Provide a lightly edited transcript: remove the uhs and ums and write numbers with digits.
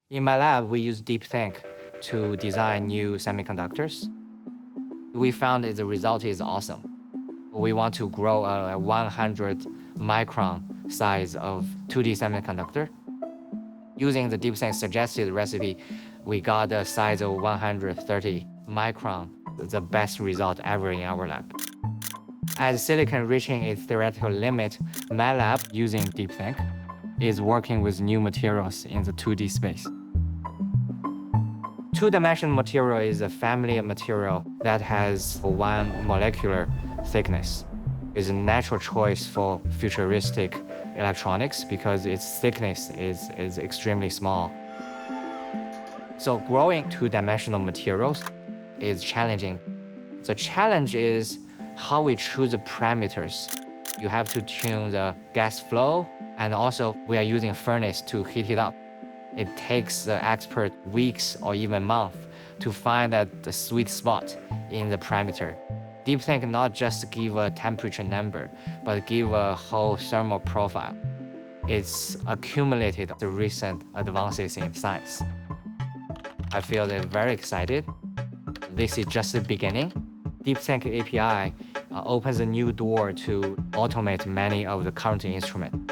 In my lab, we use deep think to design new semiconductors. We found that the result is awesome. We want to grow a 100 micron size of 2D semiconductor. Using the DeepSync suggested recipe, we got a size of 130 micron, the best result ever in our lab. As silicon reaching its theoretical limit, my lab, using DeepSync, is working with new materials in the 2D space. Two-dimensional material is a family of material that has one molecular thickness. It's a natural choice for futuristic electronics because its thickness is extremely small. So growing two-dimensional materials is challenging. The challenge is how we choose the parameters. You have to tune the gas flow, and also we are using a furnace to heat it up. It takes the expert weeks or even months to find the sweet spot in the parameter. DeepSync not just give a temperature number, but give a whole thermal profile. It's accumulated the recent advances in science. I feel very excited. This is just the beginning. DeepSync API opens a new door to automate many of the current instruments.